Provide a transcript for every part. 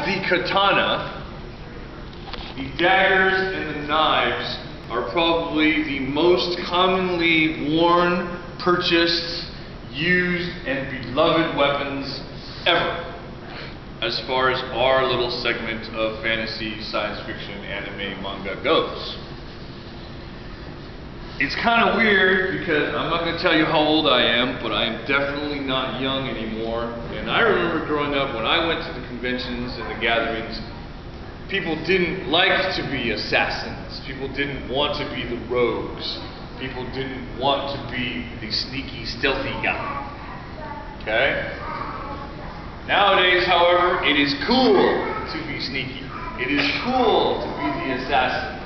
the katana, the daggers and the knives are probably the most commonly worn, purchased, used, and beloved weapons ever, as far as our little segment of fantasy, science fiction, anime, manga goes. It's kind of weird because I'm not going to tell you how old I am, but I am definitely not young anymore. And I remember growing up when I went to the conventions and the gatherings, people didn't like to be assassins. People didn't want to be the rogues. People didn't want to be the sneaky, stealthy guy. Okay? Nowadays, however, it is cool to be sneaky. It is cool to be the assassin.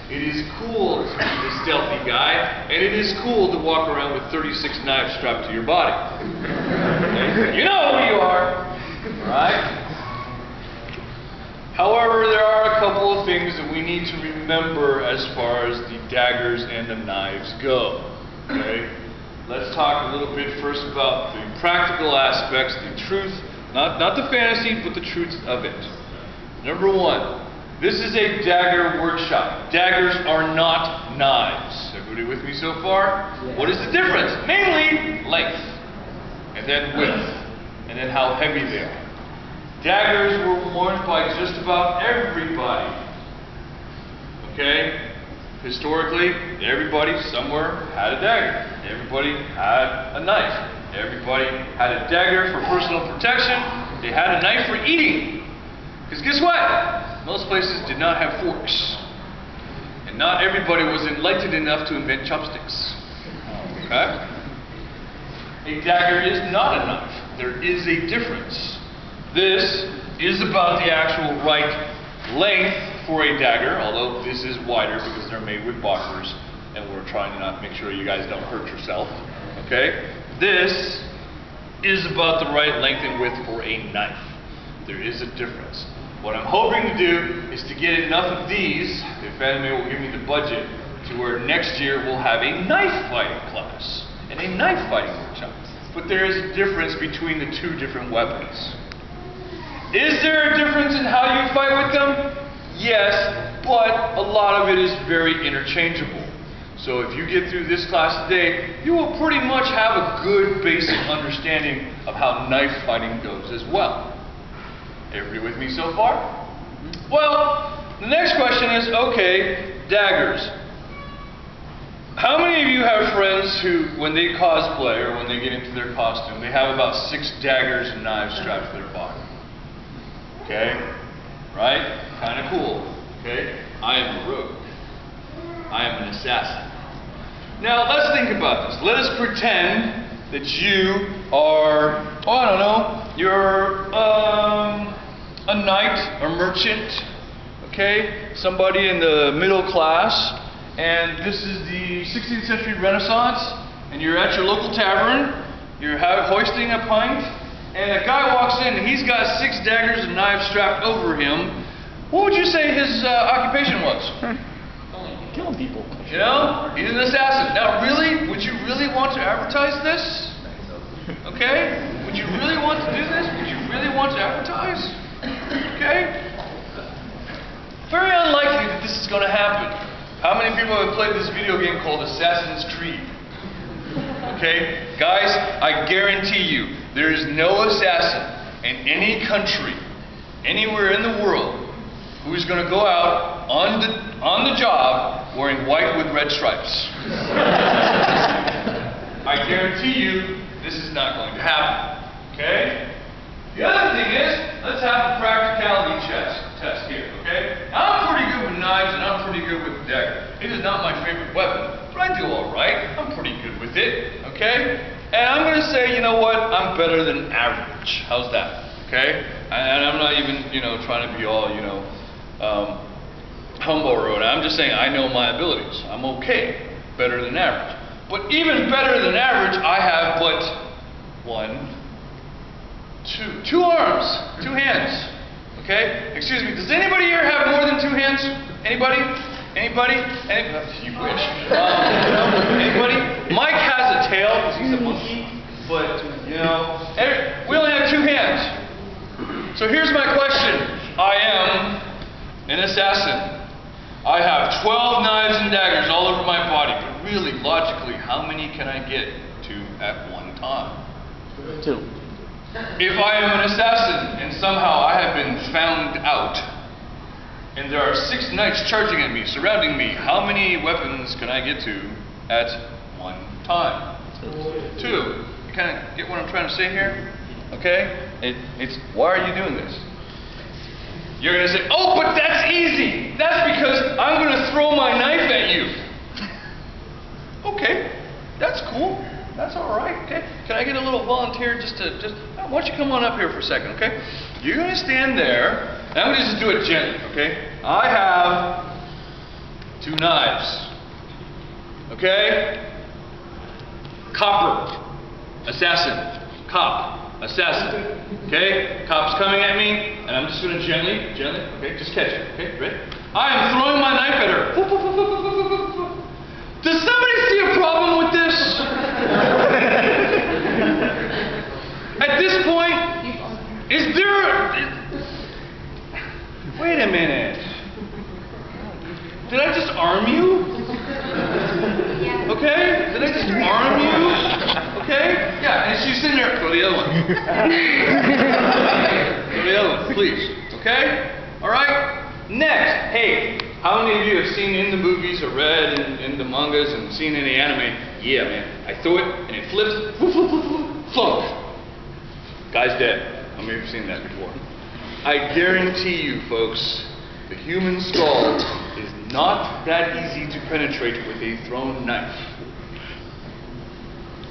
It is cool to be the stealthy guy, and it is cool to walk around with 36 knives strapped to your body. Okay? You know who you are, right? However, there are a couple of things that we need to remember as far as the daggers and the knives go. Okay? Let's talk a little bit first about the practical aspects, the truth, not the fantasy, but the truth of it. Number one. This is a dagger workshop. Daggers are not knives. Everybody with me so far? Yeah. What is the difference? Mainly length, and then width, and then how heavy they are. Daggers were worn by just about everybody. Okay? Historically, everybody somewhere had a dagger. Everybody had a knife. Everybody had a dagger for personal protection. They had a knife for eating. Because guess what? Most places did not have forks. And not everybody was enlightened enough to invent chopsticks. Okay? A dagger is not a knife. There is a difference. This is about the actual right length for a dagger, although this is wider because they're made with boxers, and we're trying to not make sure you guys don't hurt yourself. Okay? This is about the right length and width for a knife. There is a difference. What I'm hoping to do is to get enough of these, if anime will give me the budget, to where next year we'll have a knife fighting class and a knife fighting workshop. But there is a difference between the two different weapons. Is there a difference in how you fight with them? Yes, but a lot of it is very interchangeable. So if you get through this class today, you will pretty much have a good basic understanding of how knife fighting goes as well. Everybody with me so far? Well, the next question is, okay, daggers. How many of you have friends who, when they cosplay or when they get into their costume, they have about 6 daggers and knives strapped to their body? Okay? Right? Kind of cool. Okay? I am a rogue. I am an assassin. Now, let's think about this. Let us pretend that you are, oh, I don't know, you're a knight, a merchant, okay, somebody in the middle class, and this is the 16th century Renaissance, and you're at your local tavern, you're hoisting a pint, and a guy walks in and he's got 6 daggers and knives strapped over him. What would you say his occupation was? Killing people. You know, he's an assassin. Now, really, would you really want to advertise this? Okay? Would you really want to do this? Would you really want to advertise? Okay? Very unlikely that this is going to happen. How many people have played this video game called Assassin's Creed? Okay? Guys, I guarantee you, there is no assassin in any country, anywhere in the world, who is going to go out on the job wearing white with red stripes. I guarantee you, this is not going to happen. Okay? The other thing is, let's have a practicality test here. Okay? Now, I'm pretty good with knives and I'm pretty good with the dagger. It is not my favorite weapon, but I do all right. I'm pretty good with it. Okay? And I'm going to say, you know what? I'm better than average. How's that? Okay? And I'm not even, trying to be all, humble or whatever. I'm just saying I know my abilities. I'm okay. Better than average. But even better than average, I have but 2 arms, 2 hands. Okay? Excuse me, does anybody here have more than 2 hands? Anybody? Anybody? You wish. Anybody? Mike has a tail because he's a monkey, but, we only have 2 hands. So here's my question. I am an assassin. I have 12 knives and daggers all over my body, but really, logically, how many can I get to at one time? 2. If I am an assassin and somehow I have been found out, and there are 6 knights charging at me, surrounding me, how many weapons can I get to at one time? 2. You kind of get what I'm trying to say here? Okay? It's why are you doing this? You're going to say, oh, but that's easy. That's because I'm going to throw my knife at you. Okay, that's cool. That's all right. Okay, can I get a little volunteer just why don't you come on up here for a second, okay? You're going to stand there, and I'm going to just do it gently, okay? I have 2 knives, okay? Copper, assassin, cop. Assassin, okay? Cop's coming at me, and I'm just going to gently, okay? Just catch it, okay? Ready? I am throwing my knife at her. Does somebody see a problem with this? At this point, is there wait a minute. Did I just arm you? Okay? Did I just arm you? Okay? Yeah, and she's sitting there. Throw the other one. Throw the other one, please. Okay? Alright? Next. Hey, how many of you have seen in the movies or read in the mangas and seen any anime? Yeah, man. I throw it and it flips. Flunk. Guy's dead. How many of you have seen that before? I guarantee you, folks, the human skull is not that easy to penetrate with a thrown knife.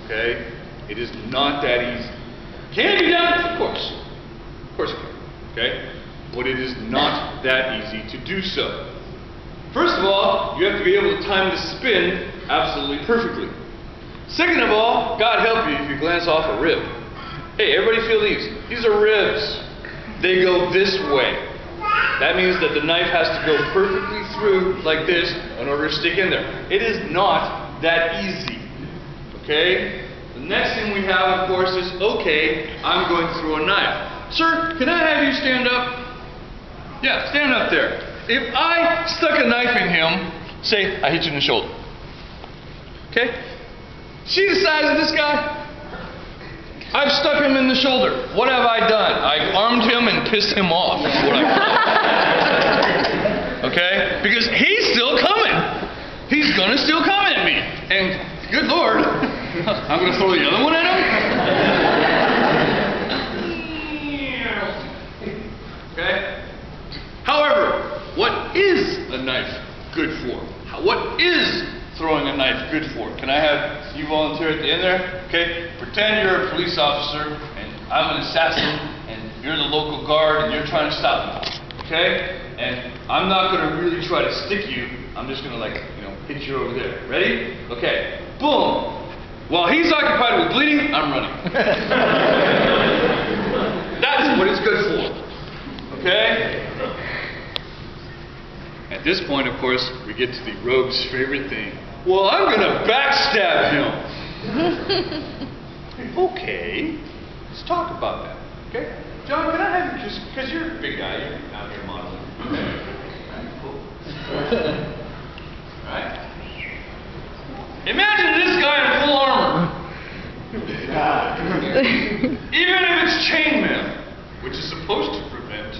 Okay? It is not that easy. Can it be done? Of course. Of course it can. Okay? But it is not that easy to do so. First of all, you have to be able to time the spin absolutely perfectly. Second of all, God help you if you glance off a rib. Hey, everybody feel these. These are ribs. They go this way. That means that the knife has to go perfectly through like this in order to stick in there. It is not that easy. Okay? The next thing we have, of course, is, okay, I'm going through a knife. Sir, can I have you stand up? Yeah, stand up there. If I stuck a knife in him, say, I hit you in the shoulder. Okay? See the size of this guy? I've stuck him in the shoulder. What have I done? I've armed him and pissed him off. Is what I've done. Okay? Because he's still coming. He's going to still come at me. And good Lord, I'm going to throw the other one at him? Okay? However, what is a knife good for? What is throwing a knife good for? Can I have you volunteer at the end there? Okay? Pretend you're a police officer and I'm an assassin and you're the local guard and you're trying to stop me. Okay? And I'm not going to really try to stick you. I'm just going to hit you over there. Ready? Okay. Boom! While he's occupied with bleeding, I'm running. That's what it's good for. Okay? At this point, of course, we get to the rogue's favorite thing. Well, I'm going to backstab him. Okay. Let's talk about that. Okay? John, can I have you just, because you're a big guy, you're out here modeling. Okay. Alright, cool. Alright. Imagine this guy in full armor. Even if it's chainmail, which is supposed to prevent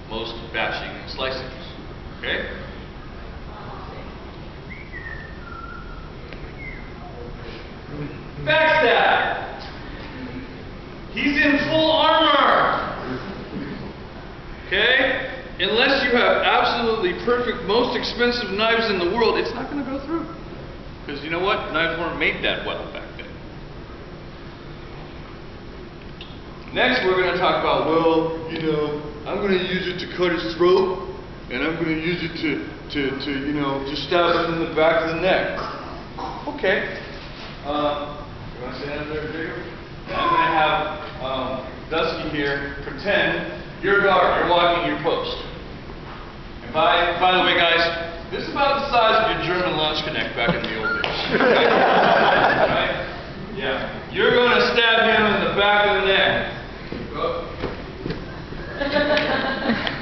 most bashing and slicing. Okay? Backstab. He's in full armor. Okay? Unless you have absolutely perfect, most expensive knives in the world, it's not going to go through. Because you know what? Knives weren't made that well back then. Next, we're going to talk about, well, I'm going to use it to cut his throat. And I'm going to use it to just stab him in the back of the neck. Okay. You want to stand up there, Dagger? I'm going to have Dusky here pretend you're a guard. You're walking your post. And by the way, guys, this is about the size of your German launch connect back in the old days. Okay? Right? Yeah. You're going to stab him in the back of the neck. Go.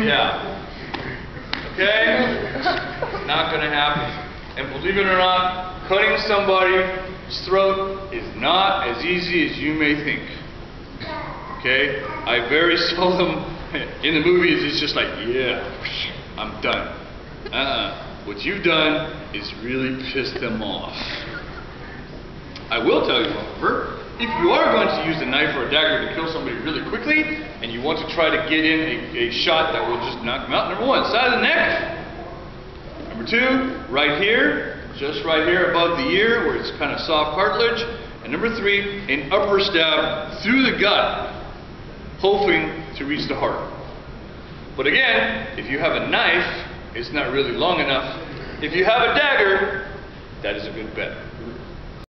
Yeah. Okay? Not gonna happen. And believe it or not, cutting somebody's throat is not as easy as you may think. Okay? I very seldom, in the movies, it's just like, yeah, I'm done. What you've done is really piss them off. I will tell you, however, if you are going to use a knife or a dagger to kill somebody really quickly, and you want to try to get in a shot that will just knock them out, number one, side of the neck. Number two, right here, just right here above the ear where it's kind of soft cartilage. And number three, an upper stab through the gut, hoping to reach the heart. But again, if you have a knife, it's not really long enough. If you have a dagger, that is a good bet.